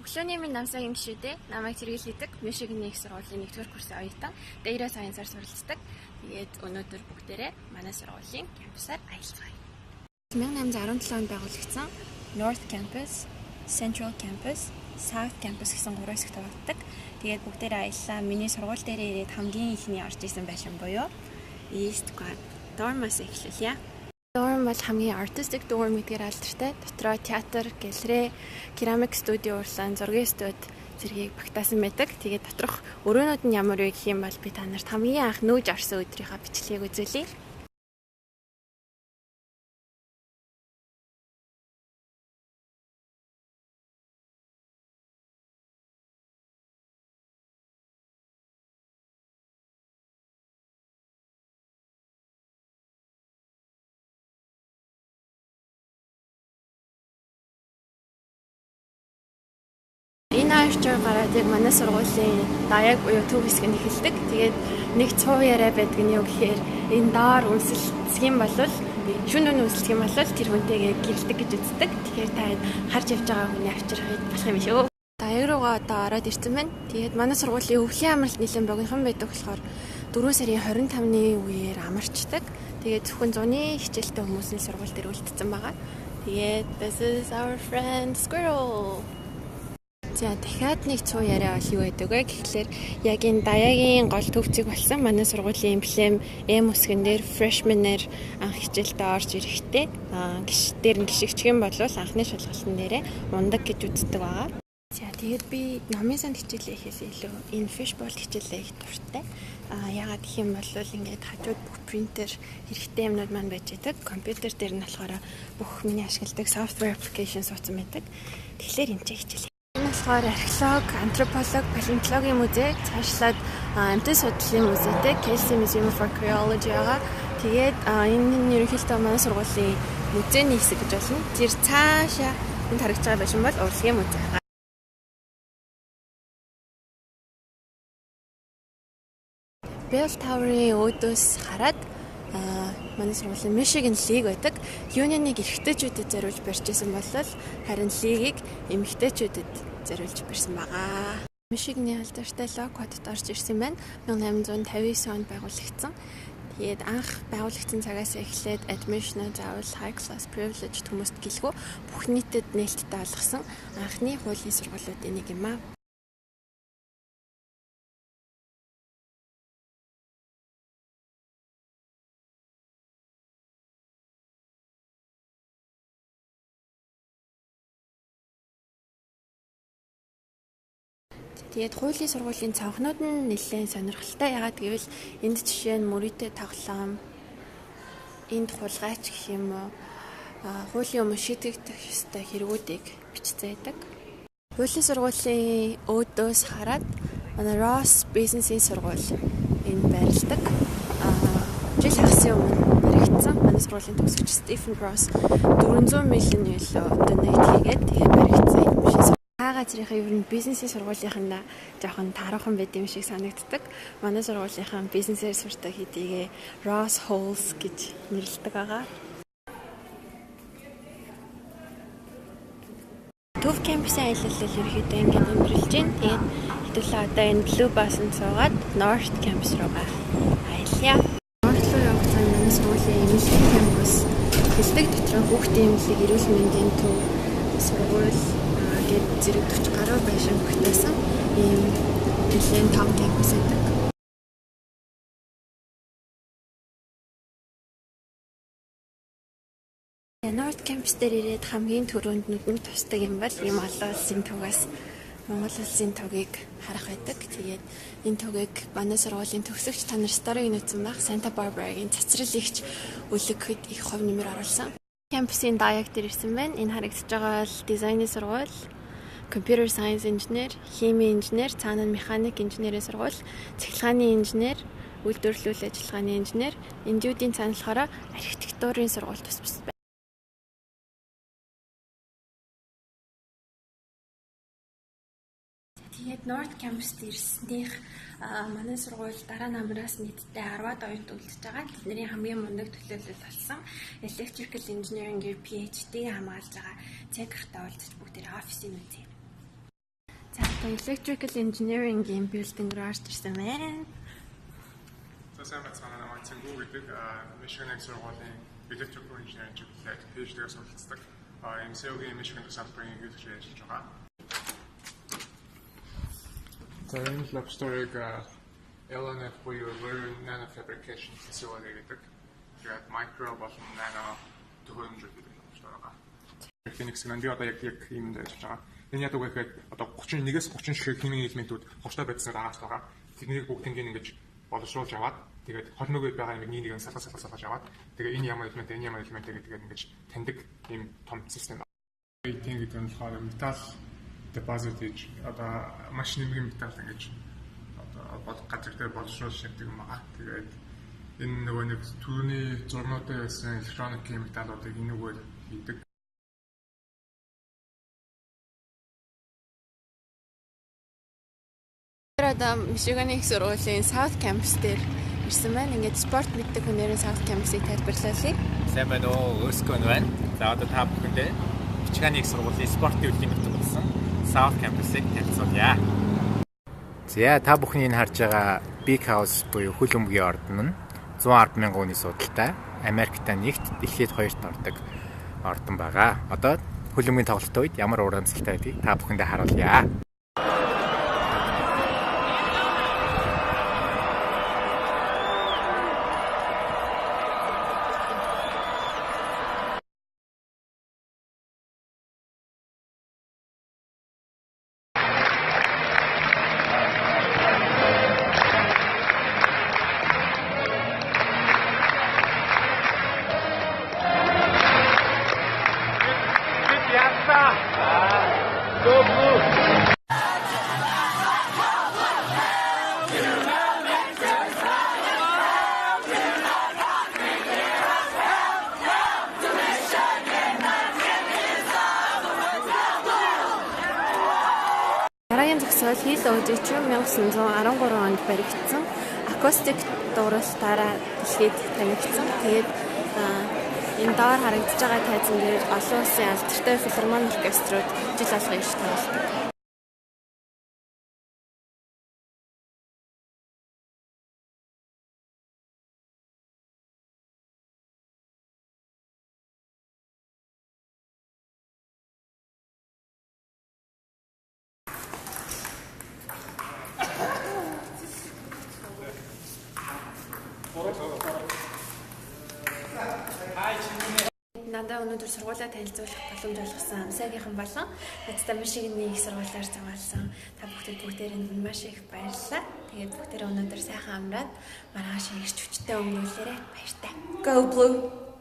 Өглөөний минь намсаг юм шүү дээ. Намайг хэрэглэдэг Michigan их сургуулийн нэгдүгээр курсын оюутан Data Science-аар суралцдаг. Тэгээд өнөөдөр бүгдээрээ манай сургуулийн кампусаар аялцгаая. 1817 онд байгуулагдсан North Campus, Central Campus, South Campus гэсэн гурван хэсэгт хуваагддаг. Тэгээд бүгдээрээ аяллаа. Миний сургууль дээр ирээд хамгийн ихний орж исэн байшин буюу East Quad Dorm-аас эхлүүлье. Dorm бол хамгийн artistic dorm гэдгээр алдартай. Дотроо театр, галерей, керамик студио урлан, зургийн студ зэргийг багтаасан байдаг. Тэгээд доторх өрөөнүүд нь ямар вэ гэх юм бол би та нарт хамгийн анх нүүж орсон өдрийнхөө бичлэгийг үзүүлье. Энэ орчоор гараад яг манай сургуулийн даяг буюу төв хэсэг нь эхэлдэг. Тэгээд нэг цуу яриа байдаг нь юу гэхээр энэ доор үнсэлцэх юм бол шүн нүн үнсэлцэх юм бол тэр хүнтэйгээ гэрэлдэг гэж үздэг. Тэгэхээр та харж явж байгаа хүний авчрахыг болох юм шүү. Даяг руугаа одоо ороод ирсэн байна. Тэгээд манай сургуулийн өвлийн амралт нэлээд богинохан байдаг болохоор 4 сарын 25-ны үеэр амарчдаг. Тэгээд зөвхөн зуны хичээлтэй хүмүүс нь сургууль дээр үлдсэн байгаа. Тэгээд this is our friend Squirrel. За дахиад нэг цуу яриа бол юу байдаг вэ гэхлээр яг энэ даягийн гол төвцөг болсон манай сургуулийн эмблем М үсгэн дээр freshman-ээр анх хичээлдээ орж ирэхдээ гişдэр нь гიშгчих юм бол анхны шалгалтын дээрээ ундаг гэж үздэг байгаа. За тэгээд би номын санд хичээлээ хийхээс илүү энэ fishbowl хичээлээ их дуртай. Ягаад гэх юм бол ингээд хажууд бүх принтер хэрэгтэй юмнууд маань байж байдаг. Компьютер дээр нь болохоор бүх миний ашигладаг software application суудсан байдаг. Тэгэхээр энэ ч хичээл болохоор археолог, антрополог, палеонтологийн музей, цаашлаад амьтан судлалын музейтэй Kelsey Museum of Archaeology байгаа. Тэгээд энэ нь ерөнхийдөө манай сургуулийн музейний хэсэг гэж болно. Тэр цаашаа энд харагдж байгаа байшин бол урлагийн музей. Bell Tower-ийн өөдөөс хараад манай сургуулийн Michigan League байдаг. Union-ыг эрэгтэйчүүдэд зориулж барьж исэн бол харин League-ийг эмэгтэйчүүдэд зориулж барьсан байгаа. Michigan-ийн алдартай Lockhart-д орж ирсэн байна. 1859 онд байгуулагдсан. Тэгээд анх байгуулагдсан цагаас эхлээд admission заавал high class privileged хүмүүст гэлгүй бүх нийтэд нээлттэй болгосон анхны хуулийн сургуулиудын нэг юм аа. Тэгээд хуулийн сургуулийн цонхнууд нь нэлээд сонирхолтой. Ягаад гэвэл энд жишээ нь мөрөөдөө тоглоом, энд хулгайч гэх юм уу, хуулийн өмнө шийдэгдэх ёстой хэрэгүүдийг бичсэн байдаг. Хуулийн сургуулийн өөдөөс хараад манай Ross бизнесийн сургууль энд байрладаг. Жил хагасын өмнө баригдсан манай сургуулийн төгсөгч Stephen Ross 400 million donate хийгээд тэгээд баригдсан юм шиг. Газрынхаа ер нь бизнесийн сургуулийнхаа жоохон тааруухан байд юм шиг санагддаг. Манай сургуулийнхаа бизнесээр сурдаг хэдийгээ Ross Halls гэж нэрлэдэг байгаа. Төв кампусын аялал ерөөхдөө ингээд өнгөрүүлж байна. Тэгээд хэдүүлээ одоо энэ Blue Bus-нд суугаад North Campus руугаа аялъя. North руу явах цаг манай сургуулийн эмнэлгийн кампус хэлдэг дотроо хүүхдийн эмнэлэг, эрүүл мэндийн төв, сургууль гээд зэрэг 40 гаруй байшин багтаасан ийм нэлээд том кампус байдаг. North Campus дээр ирээд хамгийн түрүүнд нүдэнд тусдаг юм бол ийм олон улсын төвөөс Монгол улсын төвийг харах байдаг. Тэгээд энэ төвийг манай сургуулийн төгсөгч та нар сториг нүүсэн баг Santa Barbara-гийн цацралэгч өлөгөд их хувь нэмэр оруулсан. Кампусын даяг дээр ирсэн байна. Энэ харагдаж байгаа бол дизайны сургууль, computer science engineer, химийн инженер, цаана нь механик инженерийн сургууль, цахилгааны инженер, үйлдвэрлэлийн ажиллагааны инженер, эндүүдийн цаана болохоор архитектурын сургууль тус бус байна. Тэгээд North Campus ирснийх манай сургууль дараа намраас нийтдээ 10-аад оюут үлдэж байгаа. Тэдний хамгийн мундаг төлөөлөл болсон Electrical Engineering-ийн PhD хамгаалж байгаа Цэгэрт уулзаж бүгдээ офисын үзье. Electrical engineering-ийн building руу орж ирсэн байна. Сайн байна намайг Цэнгүү гэдэг Michigan-ийн сургуулийн electrical engineering чиглэлээр PhD-гээр суралцдаг. MCO-гийн Michigan салбарын хэрэглэж ажиллаж байгаа. За энэ lab story-г LNF буюу Learn Nano Fabrication Facility гэдэг. Тэгээд micro болон nano төхөөрөмжүүд гэж байгаа. Phoenix Gandhi одоо яг ийм дээр ажиллаж байгаа. Энэ яг үгээр одоо 31-ээс 30 ширхэг химийн элементүүд хурцтай байцснаар агаас байгаа. Тэднийг бүгднийг ингэж боловсруулж аваад тэгээд холногоо байгаа юм нэг салгаж аваад тэгээд энэ ямар элемент гэдгээр ингэж таньдаг ийм том систем. Тийм гэдэг нь болохоор металл депозит гэж одоо маш нэмгийн металл ингэж одоо газар дээр боловсруулж шийддэг юм аа. Тэгээд энэ нөгөө нэг түүний зурнуудад байсан электроникийн металлуудыг энэгээр хийдэг. Одоо Michigan-ийн их сургуулийн South Campus дээр ирсэн байна. Ингээд спорт мэддэг хүнээрээ South Campus-ыг тайлбарлалаа. Сайн байна уу? Өскөн байна. За одоо та бүхэндээ Michigan-ийн их сургуулийн спортын хөтөлбөрийн нөхцөл болсон South Campus-ыг танилцуулъя. За та бүхний энэ харж байгаа Big House буюу хөл өмгийн ордон нь 110 мянган хүний судалтай Америкта нэгт дэлхийд хоёрт ордог ордон байгаа. Одоо хөл өмгийн тоглолтын үед ямар урамцалтай байдгийг та бүхэндээ харуулъя. Дараагийн зохиол Хил Өжичүн 1913 онд баригдсан акустик дууралтаараа дэлхийд танигдсан. Тэгээд энэ доор харагдаж байгаа тайзан дээр олон улсын алдартай филармони оркеструуд жил болгон ирж тоглодог. Надад өнөөдөр сургуулаа танилцуулах боломж олгосон Амсаагийнхан болон надтай Michigan-ийн их сургуулиар зохиолсон та бүгдээрээ маш их баярлалаа. Тэгээд бүгдээрээ өнөөдөр сайхан амраад маргааш ирж хүчтэй өнгөрүүлээрэй. Баяртай. Go Blue.